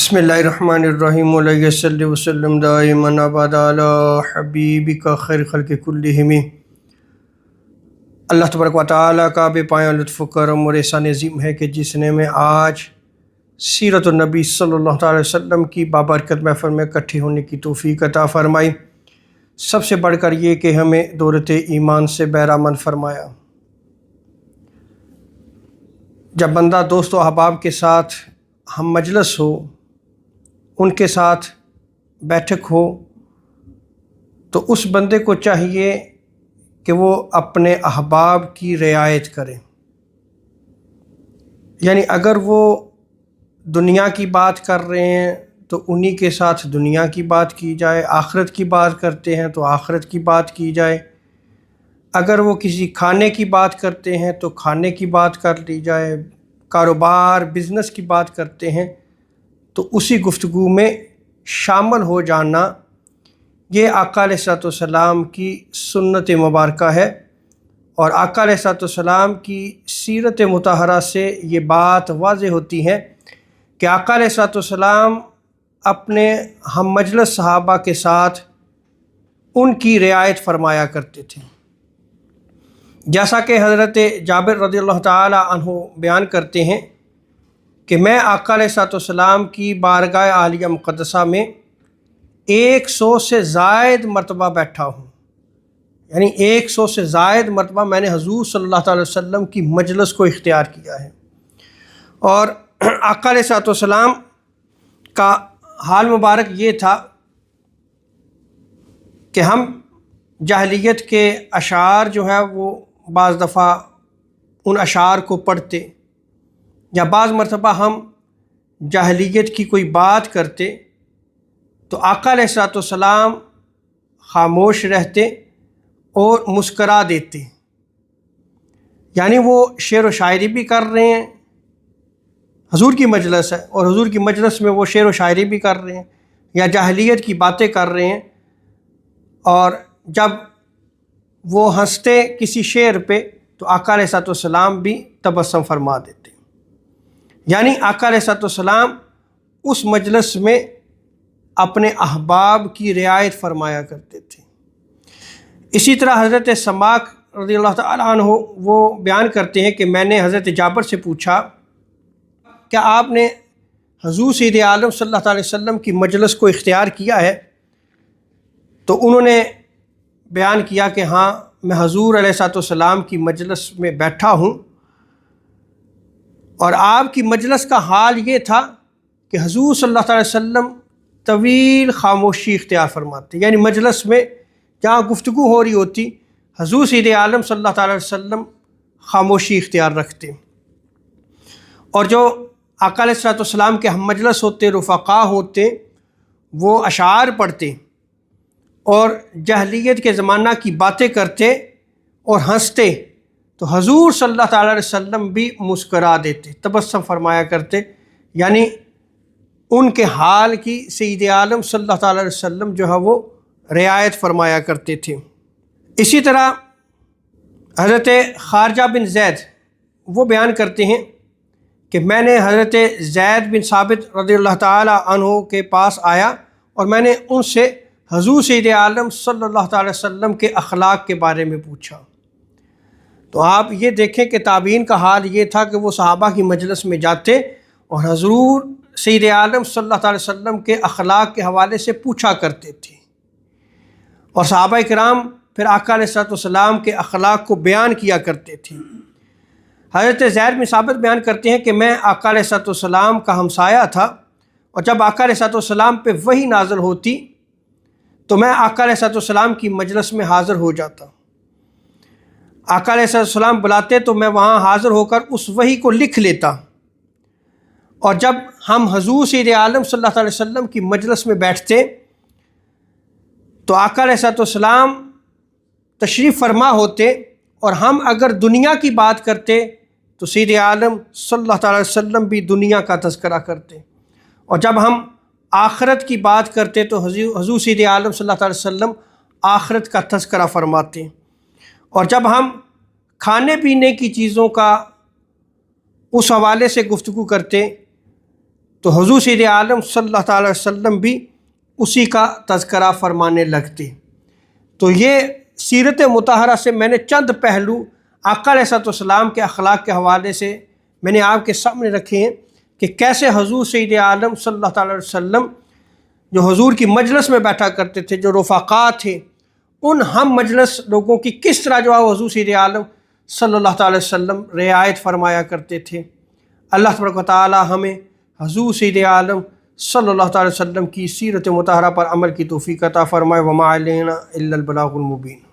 بسم اللہ الرحمن الرحیم علیہ صلی وسلم دائما ابدا علی حبیبک خیر خلق کلہم۔ اللہ تبارک و تعالیٰ کا بے پایاں لطف و کرم اور احسان عظیم ہے کہ جس نے میں آج سیرت النبی صلی اللہ تعالی وسلم کی بابرکت محفل میں اکٹھے ہونے کی توفیق عطا فرمائی۔ سب سے بڑھ کر یہ کہ ہمیں دولت ایمان سے بہرامند فرمایا۔ جب بندہ دوست و احباب کے ساتھ ہم مجلس ہو، ان کے ساتھ بیٹھک ہو، تو اس بندے کو چاہیے کہ وہ اپنے احباب کی رعایت کرے۔ یعنی اگر وہ دنیا کی بات کر رہے ہیں تو انہی کے ساتھ دنیا کی بات کی جائے، آخرت کی بات کرتے ہیں تو آخرت کی بات کی جائے، اگر وہ کسی کھانے کی بات کرتے ہیں تو کھانے کی بات کر لی جائے، کاروبار بزنس کی بات کرتے ہیں تو اسی گفتگو میں شامل ہو جانا، یہ آقا علیہ الصلوۃ والسلام کی سنت مبارکہ ہے۔ اور آقا علیہ الصلوۃ والسلام کی سیرت مطہرہ سے یہ بات واضح ہوتی ہے کہ آقا علیہ الصلوۃ والسلام اپنے ہم مجلس صحابہ کے ساتھ ان کی رعایت فرمایا کرتے تھے۔ جیسا کہ حضرت جابر رضی اللہ تعالی عنہ بیان کرتے ہیں کہ میں آقا علیہ الصلوۃ والسلام کی بارگاہ عالیہ مقدسہ میں 100 سے زائد مرتبہ بیٹھا ہوں، یعنی 100 سے زائد مرتبہ میں نے حضور صلی اللہ تعالی وسلم کی مجلس کو اختیار کیا ہے۔ اور آقا علیہ الصلوۃ والسلام کا حال مبارک یہ تھا کہ ہم جاہلیت کے اشعار جو ہے وہ بعض دفعہ ان اشعار کو پڑھتے، یا بعض مرتبہ ہم جاہلیت کی کوئی بات کرتے تو آقا علیہ الصلوۃ والسلام خاموش رہتے اور مسکرا دیتے، یعنی وہ شعر و شاعری بھی کر رہے ہیں، حضور کی مجلس ہے اور حضور کی مجلس میں وہ شعر و شاعری بھی کر رہے ہیں یا جاہلیت کی باتیں کر رہے ہیں، اور جب وہ ہنستے کسی شعر پہ تو آقا علیہ الصلوۃ والسلام بھی تبسم فرما دیتے۔ یعنی آقا علیہ الصلوۃ والسلام اس مجلس میں اپنے احباب کی رعایت فرمایا کرتے تھے۔ اسی طرح حضرت سماک رضی اللہ تعالیٰ عنہ وہ بیان کرتے ہیں کہ میں نے حضرت جابر سے پوچھا کیا آپ نے حضور سید عالم صلی اللہ علیہ وسلم کی مجلس کو اختیار کیا ہے؟ تو انہوں نے بیان کیا کہ ہاں، میں حضور علیہ الصلوۃ والسلام کی مجلس میں بیٹھا ہوں، اور آپ کی مجلس کا حال یہ تھا کہ حضور صلی اللہ علیہ وسلم طویل خاموشی اختیار فرماتے، یعنی مجلس میں جہاں گفتگو ہو رہی ہوتی حضور سید عالم صلی اللہ علیہ وسلم خاموشی اختیار رکھتے، اور جو آقا علیہ الصلوۃ والسلام کے ہم مجلس ہوتے، رفقا ہوتے، وہ اشعار پڑھتے اور جاہلیت کے زمانہ کی باتیں کرتے اور ہنستے تو حضور صلی اللہ تعالیٰ علیہ وسلم بھی مسکرا دیتے، تبسم فرمایا کرتے، یعنی ان کے حال کی سید عالم صلی اللہ تعالیٰ علیہ وسلم جو ہے وہ رعایت فرمایا کرتے تھے۔ اسی طرح حضرت خارجہ بن زید وہ بیان کرتے ہیں کہ میں نے حضرت زید بن ثابت رضی اللہ تعالیٰ عنہ کے پاس آیا اور میں نے ان سے حضور سید عالم صلی اللہ تعالیٰ وسلم کے اخلاق کے بارے میں پوچھا۔ تو آپ یہ دیکھیں کہ تابعین کا حال یہ تھا کہ وہ صحابہ کی مجلس میں جاتے اور حضور سید عالم صلی اللہ تعالی وسلم کے اخلاق کے حوالے سے پوچھا کرتے تھے، اور صحابہ کرام پھر آقا علیہ الصلوۃ والسلام کے اخلاق کو بیان کیا کرتے تھے۔ حضرت زید بن ثابت بیان کرتے ہیں کہ میں آقا علیہ الصلوۃ والسلام کا ہمسایہ تھا، اور جب آقا علیہ الصلوۃ والسلام پہ وحی نازل ہوتی تو میں آقا علیہ الصلوۃ والسلام کی مجلس میں حاضر ہو جاتا۔ آقا علیہ الصلوۃ والسلام بلاتے تو میں وہاں حاضر ہو کر اس وحی کو لکھ لیتا، اور جب ہم حضور سید عالم صلی اللہ علیہ وسلم کی مجلس میں بیٹھتے تو آقا علیہ الصلوۃ والسلام تشریف فرما ہوتے، اور ہم اگر دنیا کی بات کرتے تو سید عالم صلی اللہ علیہ وسلم بھی دنیا کا تذکرہ کرتے، اور جب ہم آخرت کی بات کرتے تو حضور سید عالم صلی اللہ علیہ وسلم آخرت کا تذکرہ فرماتے، اور جب ہم کھانے پینے کی چیزوں کا اس حوالے سے گفتگو کرتے تو حضور سید عالم صلی اللہ تعالی وسلم بھی اسی کا تذکرہ فرمانے لگتے۔ تو یہ سیرت مطہرہ سے میں نے چند پہلو آقا علیہ السلام کے اخلاق کے حوالے سے میں نے آپ کے سامنے رکھے ہیں کہ کیسے حضور سید عالم صلی اللہ تعالی وسلم جو حضور کی مجلس میں بیٹھا کرتے تھے، جو رفقا تھے، ان ہم مجلس لوگوں کی کس طرح جو ہے حضور سید عالم صلی اللہ تعالی وسلم رعایت فرمایا کرتے تھے۔ اللہ تبارک و تعالی ہمیں حضور سید عالم صلی اللہ تعالی وسلم کی سیرت مطہرہ پر عمل کی توفیق عطا فرمائے۔ وما علینا الا البلاغ المبین۔